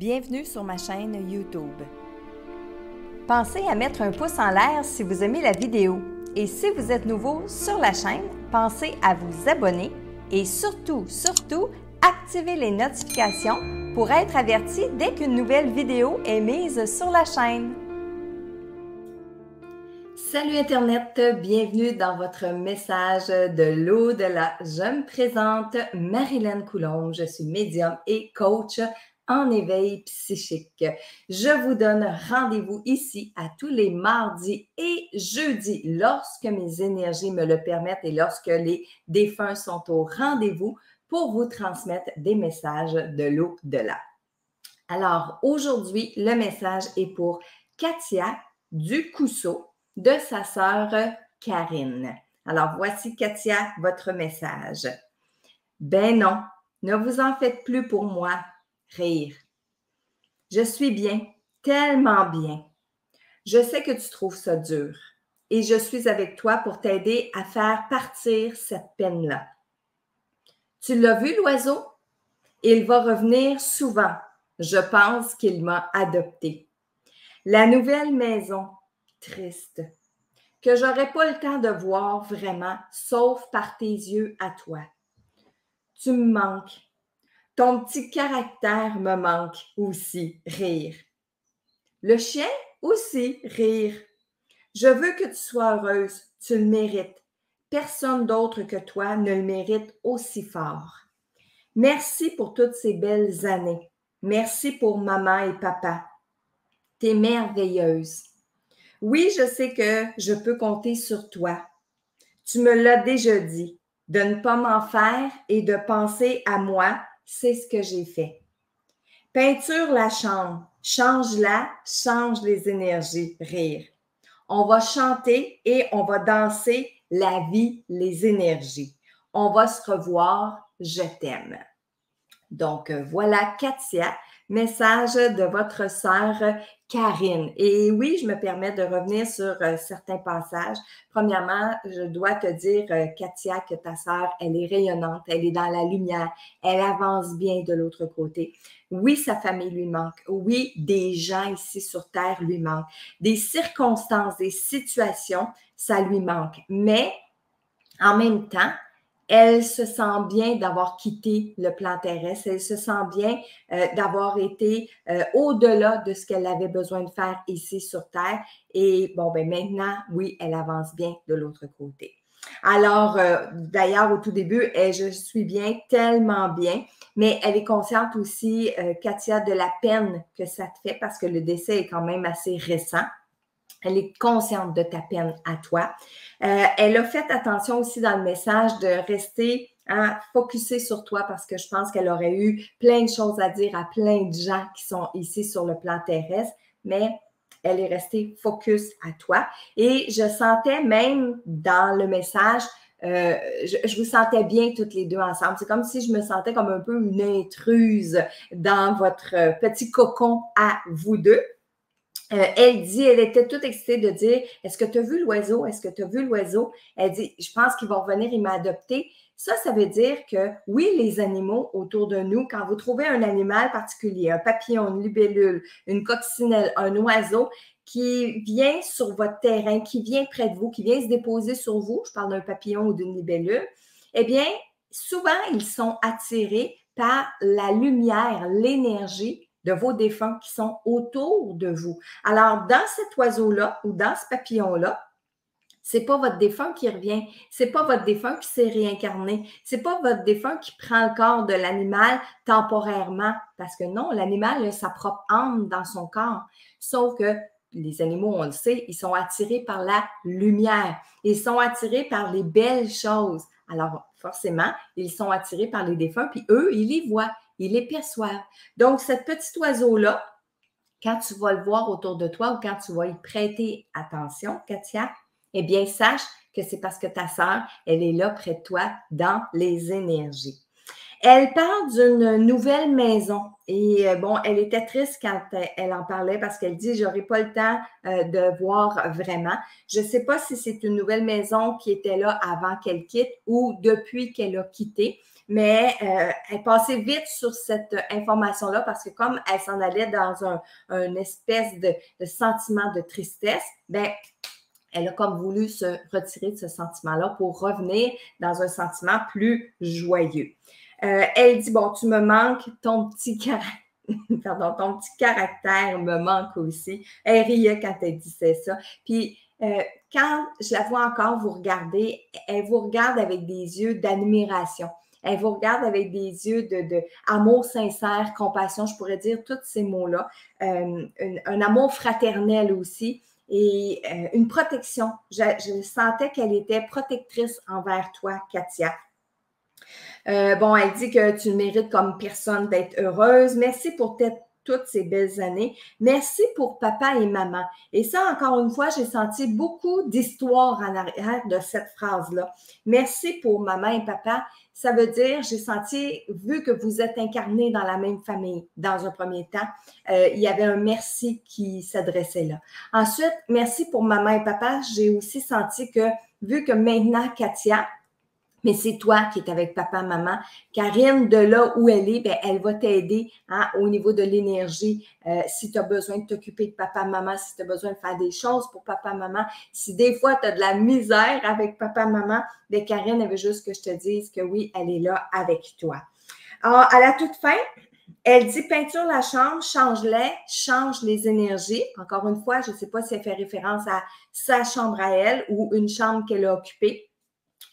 Bienvenue sur ma chaîne YouTube. Pensez à mettre un pouce en l'air si vous aimez la vidéo. Et si vous êtes nouveau sur la chaîne, pensez à vous abonner et surtout, activez les notifications pour être averti dès qu'une nouvelle vidéo est mise sur la chaîne. Salut Internet, bienvenue dans votre message de l'au-delà. Je me présente Marilyn Coulombe, je suis médium et coach en éveil psychique. Je vous donne rendez-vous ici à tous les mardis et jeudis lorsque mes énergies me le permettent et lorsque les défunts sont au rendez-vous pour vous transmettre des messages de l'au-delà. Alors aujourd'hui, le message est pour Katia Ducousseau de sa sœur Karine. Alors voici Katia, votre message. Ben non, ne vous en faites plus pour moi. Rire. Je suis bien, tellement bien. Je sais que tu trouves ça dur et je suis avec toi pour t'aider à faire partir cette peine-là. Tu l'as vu, l'oiseau? Il va revenir souvent. Je pense qu'il m'a adopté. La nouvelle maison, triste, que j'aurai pas le temps de voir vraiment, sauf par tes yeux à toi. Tu me manques. Ton petit caractère me manque aussi, rire. Le chien aussi, rire. Je veux que tu sois heureuse, tu le mérites. Personne d'autre que toi ne le mérite aussi fort. Merci pour toutes ces belles années. Merci pour maman et papa. T'es merveilleuse. Oui, je sais que je peux compter sur toi. Tu me l'as déjà dit, de ne pas m'en faire et de penser à moi, c'est ce que j'ai fait. Peinture la chambre, change-la, change les énergies, rire. On va chanter et on va danser la vie, les énergies. On va se revoir, je t'aime. Donc voilà Katia, message de votre sœur Karine. Et oui, je me permets de revenir sur certains passages. Premièrement, je dois te dire, Katia, que ta sœur, elle est rayonnante, elle est dans la lumière, elle avance bien de l'autre côté. Oui, sa famille lui manque. Oui, des gens ici sur Terre lui manquent. Des circonstances, des situations, ça lui manque. Mais en même temps, elle se sent bien d'avoir quitté le plan terrestre. Elle se sent bien d'avoir été au-delà de ce qu'elle avait besoin de faire ici sur Terre. Et bon, ben maintenant, oui, elle avance bien de l'autre côté. Alors, d'ailleurs, au tout début, je suis bien, tellement bien, mais elle est consciente aussi, Katia, de la peine que ça te fait parce que le décès est quand même assez récent. Elle est consciente de ta peine à toi. Elle a fait attention aussi dans le message de rester focusée sur toi parce que je pense qu'elle aurait eu plein de choses à dire à plein de gens qui sont ici sur le plan terrestre, mais elle est restée focus à toi. Et je sentais même dans le message, je vous sentais bien toutes les deux ensemble. C'est comme si je me sentais comme un peu une intruse dans votre petit cocon à vous deux. Elle était toute excitée de dire, est-ce que tu as vu l'oiseau? Est-ce que tu as vu l'oiseau? Elle dit, je pense qu'il va revenir, il m'a adopté. Ça veut dire que oui, les animaux autour de nous, quand vous trouvez un animal particulier, un papillon, une libellule, une coccinelle, un oiseau qui vient sur votre terrain, qui vient près de vous, qui vient se déposer sur vous, je parle d'un papillon ou d'une libellule, eh bien, souvent, ils sont attirés par la lumière, l'énergie de vos défunts qui sont autour de vous. Alors, dans cet oiseau-là ou dans ce papillon-là, c'est pas votre défunt qui revient, c'est pas votre défunt qui s'est réincarné, c'est pas votre défunt qui prend le corps de l'animal temporairement, parce que non, l'animal a sa propre âme dans son corps, sauf que les animaux, on le sait, ils sont attirés par la lumière, ils sont attirés par les belles choses. Alors, forcément, ils sont attirés par les défunts, puis eux, ils les voient, ils les perçoivent. Donc, cet petit oiseau-là, quand tu vas le voir autour de toi ou quand tu vas y prêter attention, Katia, eh bien, sache que c'est parce que ta sœur, elle est là près de toi dans les énergies. Elle parle d'une nouvelle maison et bon, elle était triste quand elle en parlait parce qu'elle dit, j'aurai pas le temps de voir vraiment. Je ne sais pas si c'est une nouvelle maison qui était là avant qu'elle quitte ou depuis qu'elle a quitté, mais elle passait vite sur cette information-là parce que comme elle s'en allait dans un espèce de sentiment de tristesse, ben elle a comme voulu se retirer de ce sentiment-là pour revenir dans un sentiment plus joyeux. Elle dit, bon, tu me manques, ton petit caractère me manque aussi. Elle riait quand elle disait ça. Puis, quand je la vois encore vous regarder, elle vous regarde avec des yeux d'admiration. Elle vous regarde avec des yeux de amour sincère, compassion, je pourrais dire tous ces mots-là. Un amour fraternel aussi et une protection. Je sentais qu'elle était protectrice envers toi, Katia. Bon, elle dit que tu mérites comme personne d'être heureuse. Merci pour toutes ces belles années. Merci pour papa et maman. Et ça, encore une fois, j'ai senti beaucoup d'histoire en arrière de cette phrase-là. Merci pour maman et papa. Ça veut dire, j'ai senti, vu que vous êtes incarnés dans la même famille, dans un premier temps, il y avait un merci qui s'adressait là. Ensuite, merci pour maman et papa. J'ai aussi senti que, vu que maintenant, Katia, mais c'est toi qui es avec papa, maman. Karine, de là où elle est, ben, elle va t'aider hein, au niveau de l'énergie. Si tu as besoin de t'occuper de papa, maman, si tu as besoin de faire des choses pour papa, maman, si des fois tu as de la misère avec papa, maman, ben, Karine, elle veut juste que je te dise que oui, elle est là avec toi. Alors, à la toute fin, elle dit peinture la chambre, change les énergies. Encore une fois, je ne sais pas si elle fait référence à sa chambre à elle ou une chambre qu'elle a occupée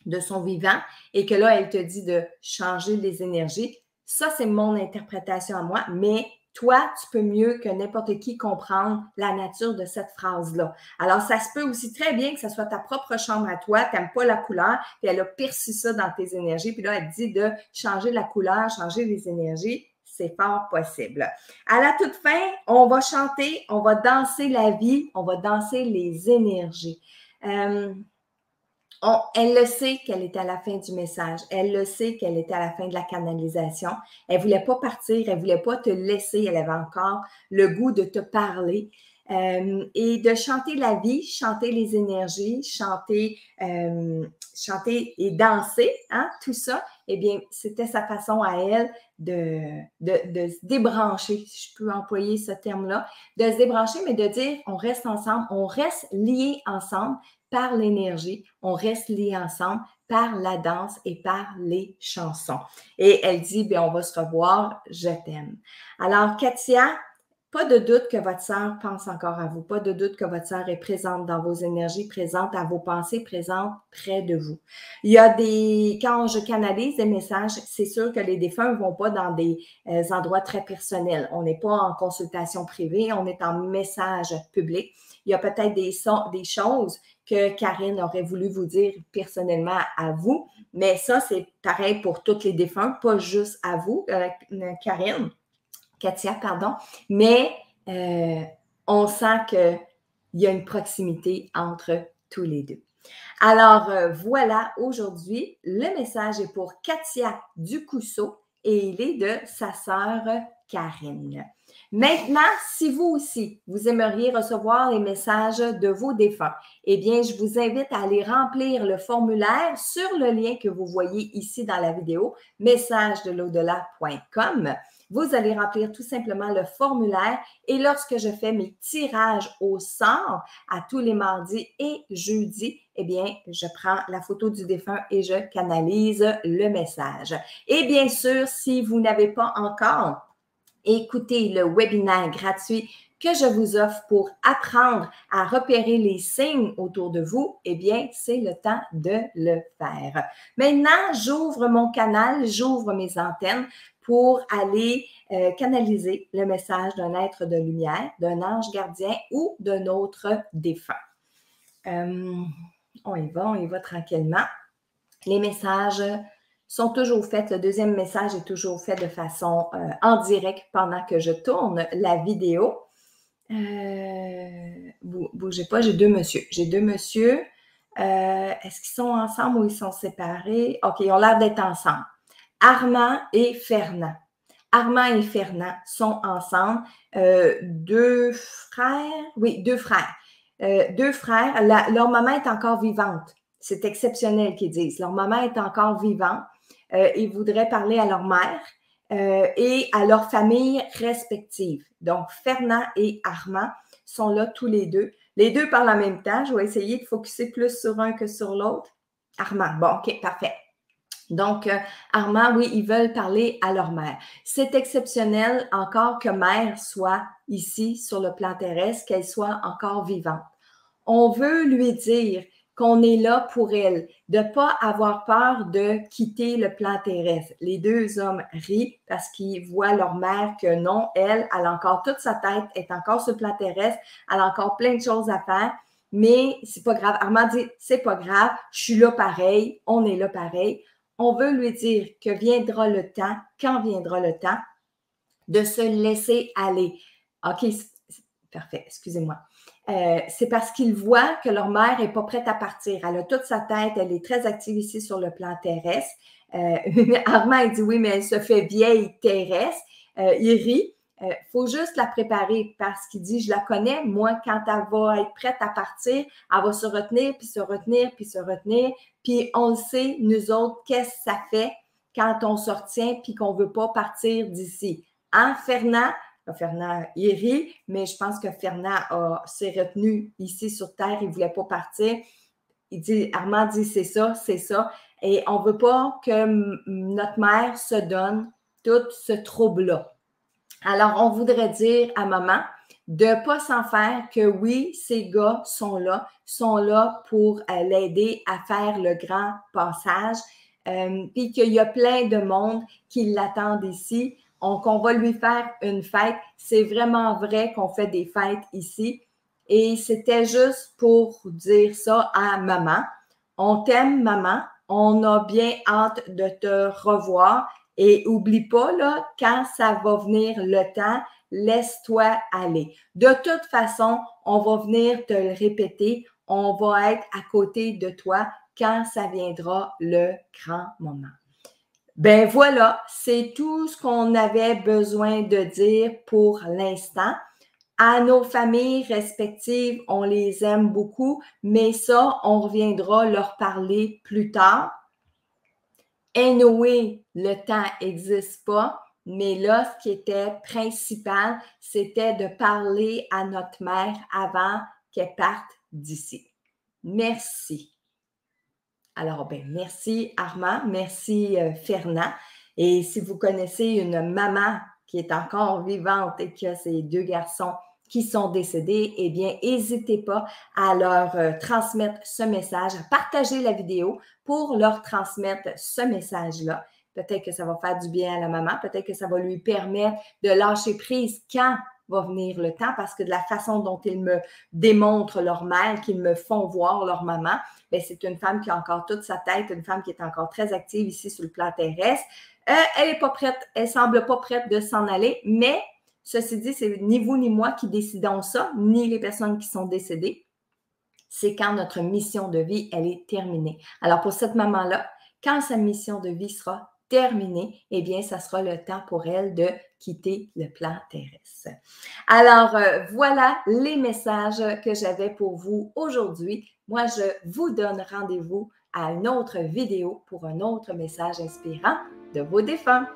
de son vivant et que là, elle te dit de changer les énergies. Ça, c'est mon interprétation à moi, mais toi, tu peux mieux que n'importe qui comprendre la nature de cette phrase-là. Alors, ça se peut aussi très bien que ce soit ta propre chambre à toi, tu n'aimes pas la couleur, puis elle a perçu ça dans tes énergies, puis là, elle te dit de changer la couleur, changer les énergies. C'est fort possible. À la toute fin, on va chanter, on va danser la vie, on va danser les énergies. Elle le sait qu'elle était à la fin du message. Elle le sait qu'elle était à la fin de la canalisation. Elle ne voulait pas partir. Elle ne voulait pas te laisser. Elle avait encore le goût de te parler et de chanter la vie, chanter les énergies, chanter et danser, hein, tout ça. Eh bien, c'était sa façon à elle de se débrancher, si je peux employer ce terme-là, de se débrancher, mais de dire on reste ensemble, on reste liés ensemble par l'énergie, on reste liés ensemble par la danse et par les chansons. Et elle dit, bien, on va se revoir, je t'aime. Alors, Katia, pas de doute que votre sœur pense encore à vous, pas de doute que votre sœur est présente dans vos énergies, présente à vos pensées, présente près de vous. Il y a quand je canalise des messages, c'est sûr que les défunts ne vont pas dans des endroits très personnels. On n'est pas en consultation privée, on est en message public. Il y a peut-être des choses que Karine aurait voulu vous dire personnellement à vous, mais ça, c'est pareil pour tous les défunts, pas juste à vous, Katia, pardon, mais on sent qu'il y a une proximité entre tous les deux. Alors, voilà, aujourd'hui, le message est pour Katia Ducousseau et il est de sa sœur Karine. Maintenant, si vous aussi, vous aimeriez recevoir les messages de vos défunts, eh bien, je vous invite à aller remplir le formulaire sur le lien que vous voyez ici dans la vidéo, messagedelau-delà.com. Vous allez remplir tout simplement le formulaire et lorsque je fais mes tirages au sort à tous les mardis et jeudis, eh bien, je prends la photo du défunt et je canalise le message. Et bien sûr, si vous n'avez pas encore écoutez le webinaire gratuit que je vous offre pour apprendre à repérer les signes autour de vous, eh bien, c'est le temps de le faire. Maintenant, j'ouvre mon canal, j'ouvre mes antennes pour aller canaliser le message d'un être de lumière, d'un ange gardien ou d'un autre défunt. On y va tranquillement. Les messages sont toujours faits. Le deuxième message est toujours fait de façon en direct pendant que je tourne la vidéo. Bougez pas, j'ai deux messieurs. Est-ce qu'ils sont ensemble ou ils sont séparés? OK, ils ont l'air d'être ensemble. Armand et Fernand. Armand et Fernand sont ensemble. Deux frères. Leur maman est encore vivante. C'est exceptionnel qu'ils disent. Leur maman est encore vivante. Ils voudraient parler à leur mère et à leur famille respective. Donc, Fernand et Armand sont là tous les deux. Les deux parlent en même temps. Je vais essayer de focusser plus sur un que sur l'autre. Armand, bon, OK, parfait. Donc, Armand, oui, ils veulent parler à leur mère. C'est exceptionnel encore que mère soit ici sur le plan terrestre, qu'elle soit encore vivante. On veut lui dire qu'on est là pour elle, de ne pas avoir peur de quitter le plan terrestre. Les deux hommes rient parce qu'ils voient leur mère que non, elle a encore toute sa tête, est encore sur le plan terrestre, elle a encore plein de choses à faire, mais c'est pas grave. Armand dit, c'est pas grave, je suis là pareil, on est là pareil. On veut lui dire que viendra le temps, quand viendra le temps, de se laisser aller. OK, parfait, excusez-moi. C'est parce qu'ils voient que leur mère n'est pas prête à partir. Elle a toute sa tête, elle est très active ici sur le plan terrestre. Armand, il dit oui, mais elle se fait vieille terrestre. Il rit. Faut juste la préparer parce qu'il dit, je la connais, moi, quand elle va être prête à partir, elle va se retenir, puis se retenir, puis se retenir. Puis on le sait, nous autres, qu'est-ce que ça fait quand on se retient puis qu'on ne veut pas partir d'ici. Hein, Fernand? Fernand, il rit, mais je pense que Fernand s'est retenu ici sur Terre, il ne voulait pas partir. Il dit, Armand dit, c'est ça, c'est ça. Et on ne veut pas que notre mère se donne tout ce trouble-là. Alors, on voudrait dire à maman de ne pas s'en faire, que oui, ces gars sont là pour l'aider à faire le grand passage, puis qu'il y a plein de monde qui l'attendent ici. Qu'on va lui faire une fête. C'est vraiment vrai qu'on fait des fêtes ici. Et c'était juste pour dire ça à maman. On t'aime, maman. On a bien hâte de te revoir. Et oublie pas, là, quand ça va venir le temps, laisse-toi aller. De toute façon, on va venir te le répéter. On va être à côté de toi quand ça viendra le grand moment. Ben voilà, c'est tout ce qu'on avait besoin de dire pour l'instant. À nos familles respectives, on les aime beaucoup, mais ça, on reviendra leur parler plus tard. Anyway, le temps n'existe pas, mais là, ce qui était principal, c'était de parler à notre mère avant qu'elle parte d'ici. Merci. Alors, ben, merci Armand, merci Fernand. Et si vous connaissez une maman qui est encore vivante et qui a ses deux garçons qui sont décédés, eh bien, n'hésitez pas à leur transmettre ce message, à partager la vidéo pour leur transmettre ce message-là. Peut-être que ça va faire du bien à la maman, peut-être que ça va lui permettre de lâcher prise quand va venir le temps, parce que de la façon dont ils me démontrent leur mère, qu'ils me font voir leur maman, bien, c'est une femme qui a encore toute sa tête, une femme qui est encore très active ici sur le plan terrestre. Elle n'est pas prête, elle ne semble pas prête de s'en aller, mais ceci dit, c'est ni vous ni moi qui décidons ça, ni les personnes qui sont décédées. C'est quand notre mission de vie, elle est terminée. Alors, pour cette maman-là, quand sa mission de vie sera terminée, eh bien, ça sera le temps pour elle de quitter le plan terrestre. Alors, voilà les messages que j'avais pour vous aujourd'hui. Moi, je vous donne rendez-vous à une autre vidéo pour un autre message inspirant de vos défunts.